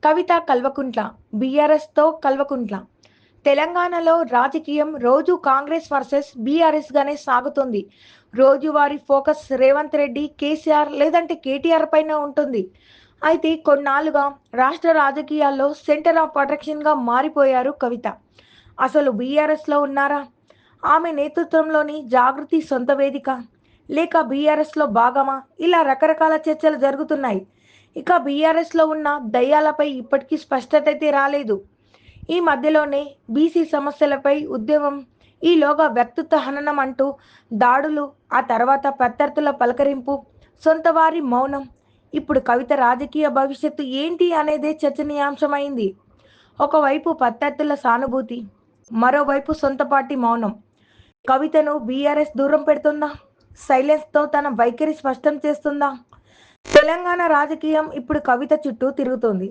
కవిత కల్వకుంట్ల, బీఆర్ఎస్‌తో కల్వకుంట్ల. తెలంగాణలో రాజకీయం రోజు కాంగ్రెస్ వర్సెస్ బీఆర్ఎస్ గానే సాగుతుంది. రోజువారీ ఫోకస్ రేవంత్ రెడ్డి, కేసీఆర్ లేదంటే కేటీఆర్ పైన ఉంటుంది. అయితే కొన్నాళ్లుగా రాష్ట్ర రాజకీయాల్లో సెంటర్ ఆఫ్ అట్రాక్షన్‌గా మారిపోయారు కవిత. అసలు బీఆర్ఎస్‌లో ఉన్నారా? ఆమె నేతృత్వంలోని జాగృతి సొంత వేదిక లేక బీఆర్ఎస్‌లో భాగమా? ఇలా రకరకాల చర్చలు జరుగుతున్నాయి. ఇక బీఆర్ఎస్‌లో ఉన్న దయ్యాలపై ఇప్పటికీ స్పష్టత అయితే రాలేదు. ఈ మధ్యలోనే బీసీ సమస్యలపై ఉద్యమం, ఈలోగా వ్యక్తిత్వ హననం అంటూ దాడులు, ఆ తర్వాత ప్రత్యర్థుల పలకరింపు, సొంత వారి మౌనం. ఇప్పుడు కవిత రాజకీయ భవిష్యత్తు ఏంటి అనేదే చర్చనీయాంశమైంది. ఒకవైపు ప్రత్యర్థుల సానుభూతి, మరోవైపు సొంత పార్టీ మౌనం. కవితను బీఆర్ఎస్ దూరం పెడుతుందా? సైలెన్స్‌తో తన వైఖరి స్పష్టం చేస్తుందా? తెలంగాణ రాజకీయం ఇప్పుడు కవిత చుట్టూ తిరుగుతోంది.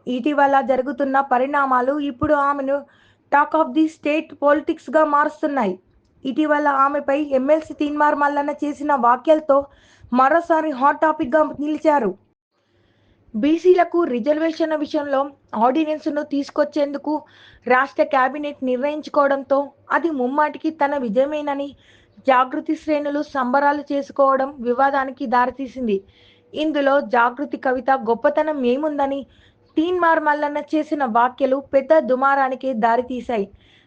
ఇటీవల జరుగుతున్న పరిణామాలు ఇప్పుడు ఆమెను టాక్ ఆఫ్ ది స్టేట్ పాలిటిక్స్‌గా మారుస్తున్నాయి. ఇటీవల ఆమెపై ఎమ్మెల్సీ తీన్మార్ మల్లన్న చేసిన వ్యాఖ్యలతో మరోసారి హాట్ టాపిక్‌గా నిలిచారు. బీసీలకు రిజర్వేషన్ల విషయంలో ఆర్డినెన్స్‌ను తీసుకొచ్చేందుకు రాష్ట్ర కేబినెట్ నిర్ణయించుకోవడంతో అది ముమ్మాటికి తన విజయమేనని జాగృతి శ్రేణులు సంబరాలు చేసుకోవడం వివాదానికి దారితీసింది. ఇందులో జాగృతి కవిత గొప్పతనం ఏముందని తీన్మార్ మల్లన్న చేసిన వ్యాఖ్యలు పెద్ద దుమారానికి దారితీశాయి.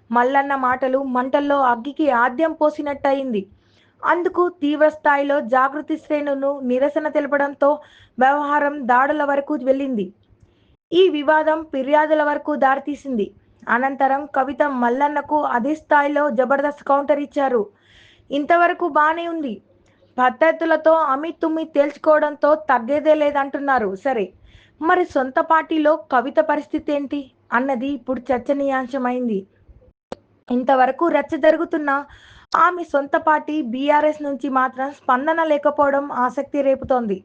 మల్లన్న మాటలు మంటల్లో అగ్గికి ఆద్యం పోసినట్టయింది. అందుకు తీవ్ర స్థాయిలో జాగృతి శ్రేణులు నిరసన తెలపడంతో వ్యవహారం దాడుల వరకు వెళ్ళింది. ఈ వివాదం ఫిర్యాదుల వరకు దారితీసింది. అనంతరం కవిత మల్లన్నకు అదే స్థాయిలో జబర్దస్త్ కౌంటర్ ఇచ్చారు. ఇంతవరకు బానే ఉంది. ప్రత్యర్థులతో అమితుమ్మి తేల్చుకోవడంతో తగ్గేదే లేదంటున్నారు. సరే, మరి సొంత పార్టీలో కవిత పరిస్థితి ఏంటి అన్నది ఇప్పుడు చర్చనీయాంశమైంది. ఇంతవరకు రచ్చ జరుగుతున్న ఆమె సొంత పార్టీ బీఆర్ఎస్ నుంచి మాత్రం స్పందన లేకపోవడం ఆసక్తి రేపుతోంది.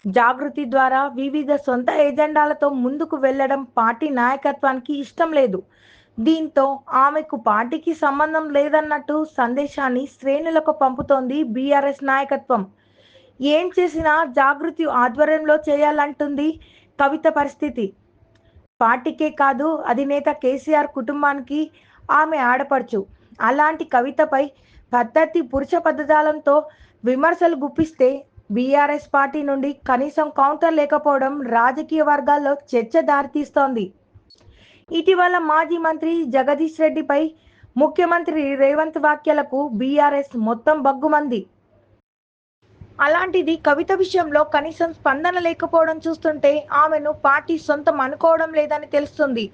జాగృతి ద్వారా వివిధ సొంత ఎజెండాలతో ముందుకు వెళ్లడం పార్టీ నాయకత్వానికి ఇష్టం లేదు. దీంతో ఆమెకు పార్టీకి సంబంధం లేదన్నట్టు సందేశాన్ని శ్రేణులకు పంపుతోంది బీఆర్ఎస్ నాయకత్వం. ఏం చేసినా జాగృతి ఆధ్వర్యంలో చేయాలంటుంది కవిత పరిస్థితి. పార్టీకే కాదు, అధినేత కేసీఆర్ కుటుంబానికి ఆమె ఆడపడుచు. అలాంటి కవితపై ప్రత్యర్థి పురుష పదజాలంతో విమర్శలు గుప్పిస్తే బీఆర్ఎస్ పార్టీ నుండి కనీసం కౌంటర్ లేకపోవడం రాజకీయ వర్గాల్లో చర్చ దారితీస్తోంది. ఇటీవల మాజీ మంత్రి జగదీష్ రెడ్డిపై ముఖ్యమంత్రి రేవంత్ వ్యాఖ్యలకు బీఆర్ఎస్ మొత్తం బగ్గుమంది. అలాంటిది కవిత విషయంలో కనీసం స్పందన లేకపోవడం చూస్తుంటే ఆమెను పార్టీ సొంతం అనుకోవడం లేదని తెలుస్తుంది.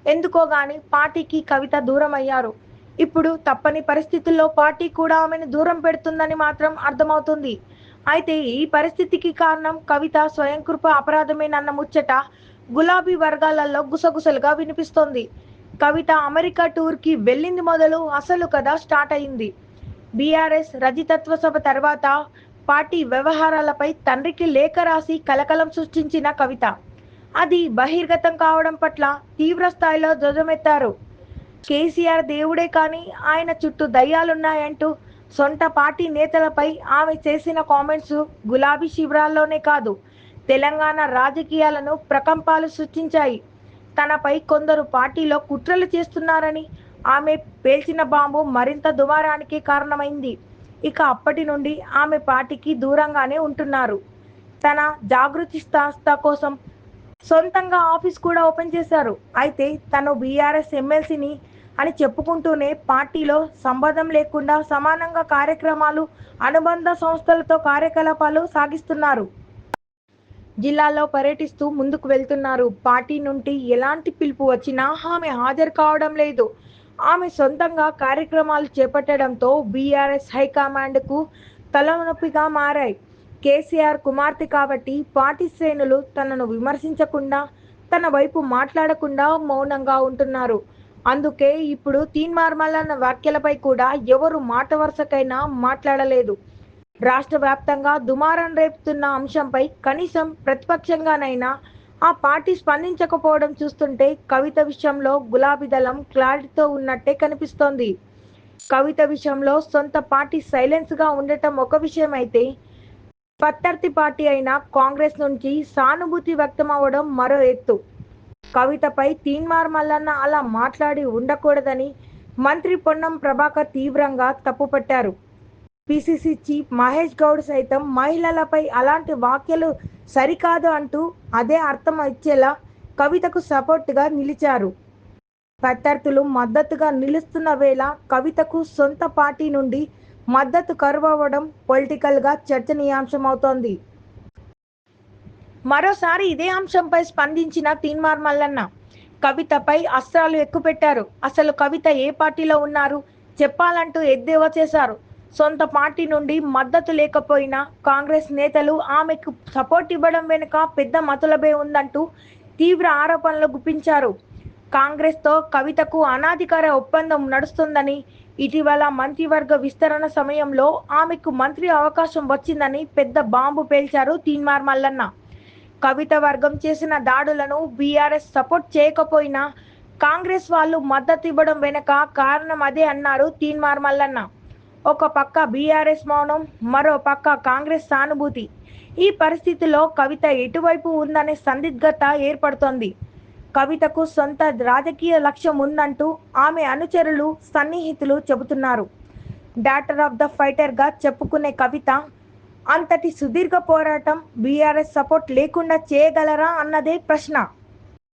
ఎందుకో గాని పార్టీకి కవిత దూరం అయ్యారు. ఇప్పుడు తప్పని పరిస్థితుల్లో పార్టీ కూడా ఆమెను దూరం పెడుతుందని మాత్రం అర్థమవుతుంది. అయితే ఈ పరిస్థితికి కారణం కవిత స్వయంకృప అపరాధమేనన్న ముచ్చట గులాబీ వర్గాలలో గుసగుసలుగా వినిపిస్తోంది. కవిత అమెరికా టూర్కి వెళ్ళింది మొదలు అసలు కథ స్టార్ట్ అయింది. బీఆర్ఎస్ రజతత్వ సభ తర్వాత పార్టీ వ్యవహారాలపై తండ్రికి లేఖ రాసి కలకలం సృష్టించిన కవిత అది బహిర్గతం కావడం పట్ల తీవ్ర స్థాయిలో ధ్వజమెత్తారు. కేసీఆర్ దేవుడే కానీ ఆయన చుట్టూ దయ్యాలున్నాయంటూ సొంత పార్టీ నేతలపై ఆమె చేసిన కామెంట్స్ గులాబీ శిబిరాల్లోనే కాదు, తెలంగాణ రాజకీయాలను ప్రకంపాలు సృష్టించాయి. తనపై కొందరు పార్టీలో కుట్రలు చేస్తున్నారని ఆమె పేల్చిన బాంబు మరింత దుమారానికి కారణమైంది. ఇక అప్పటి నుండి ఆమె పార్టీకి దూరంగానే ఉంటున్నారు. తన జాగృతి సంస్థ కోసం సొంతంగా ఆఫీస్ కూడా ఓపెన్ చేశారు. అయితే తను బీఆర్ఎస్ ఎమ్మెల్సీని అని చెప్పుకుంటూనే పార్టీలో సంబంధం లేకుండా సమానంగా కార్యక్రమాలు, అనుబంధ సంస్థలతో కార్యకలాపాలు సాగిస్తున్నారు. జిల్లాలో పర్యటిస్తూ ముందుకు వెళ్తున్నారు. పార్టీ నుండి ఎలాంటి పిలుపు వచ్చినా ఆమె హాజరు కావడం లేదు. ఆమె సొంతంగా కార్యక్రమాలు చేపట్టడంతో బీఆర్ఎస్ హైకమాండ్కు తలనొప్పిగా మారాయి. కేసీఆర్ కుమార్తె కాబట్టి పార్టీ శ్రేణులు తనను విమర్శించకుండా, తన వైపు మాట్లాడకుండా మౌనంగా ఉంటున్నారు. అందుకే ఇప్పుడు తీన్మార్ మల్లన్న వ్యాఖ్యలపై కూడా ఎవరు మాట వరుసకైనా మాట్లాడలేదు. రాష్ట్ర వ్యాప్తంగా దుమారం రేపుతున్న అంశంపై కనీసం ప్రతిపక్షంగానైనా ఆ పార్టీ స్పందించకపోవడం చూస్తుంటే కవిత విషయంలో గులాబీ దళం క్లారిటీతో ఉన్నట్టే కనిపిస్తోంది. కవిత విషయంలో సొంత పార్టీ సైలెన్స్గా ఉండటం ఒక విషయం అయితే ప్రత్యర్థి పార్టీ అయిన కాంగ్రెస్ నుంచి సానుభూతి వ్యక్తమవ్వడం మరో ఎత్తు. కవితపై తీన్మార్ మల్లన్న అలా మాట్లాడి ఉండకూడదని మంత్రి పొన్నం ప్రభాకర్ తీవ్రంగా తప్పుపట్టారు. పిసిసి చీఫ్ మహేష్ గౌడ్ సైతం మహిళలపై అలాంటి వ్యాఖ్యలు సరికాదు అంటూ అదే అర్థం ఇచ్చేలా కవితకు సపోర్టుగా నిలిచారు. ప్రత్యర్థులు మద్దతుగా నిలుస్తున్న వేళ కవితకు సొంత పార్టీ నుండి మద్దతు కరువవ్వడం పొలిటికల్గా చర్చనీయాంశమవుతోంది. మరోసారి ఇదే అంశంపై స్పందించిన తీన్మార్ మల్లన్న కవితపై అస్త్రాలు ఎక్కుపెట్టారు. అసలు కవిత ఏ పార్టీలో ఉన్నారు చెప్పాలంటూ ఎద్దేవా చేశారు. సొంత పార్టీ నుండి మద్దతు లేకపోయినా కాంగ్రెస్ నేతలు ఆమెకు సపోర్ట్ ఇవ్వడం వెనుక పెద్ద మతలబే ఉందంటూ తీవ్ర ఆరోపణలు గుప్పించారు. కాంగ్రెస్తో కవితకు అనాధికార ఒప్పందం నడుస్తుందని, ఇటీవల మంత్రివర్గ విస్తరణ సమయంలో ఆమెకు మంత్రి అవకాశం వచ్చిందని పెద్ద బాంబు పేల్చారు తీన్మార్ మల్లన్న. కవిత వర్గం చేసిన దాడులను బీఆర్ఎస్ సపోర్ట్ చేయకపోయినా కాంగ్రెస్ వాళ్ళు మద్దతు ఇవ్వడం వెనుక కారణం అదే అన్నారు తీన్మార్ మల్లన్న. ఒక పక్క బీఆర్ఎస్ మౌనం, మరో పక్క కాంగ్రెస్ సానుభూతి. ఈ పరిస్థితిలో కవిత ఎటువైపు ఉందనే సందిగ్ధత ఏర్పడుతోంది. కవితకు సొంత రాజకీయ లక్ష్యం ఉందంటూ ఆమె అనుచరులు, సన్నిహితులు చెబుతున్నారు. డాటర్ ఆఫ్ ద ఫైటర్గా చెప్పుకునే కవిత అంతటి సుదీర్ఘ పోరాటం బీఆర్ఎస్ సపోర్ట్ లేకుండా చేయగలరా అన్నదే ప్రశ్న.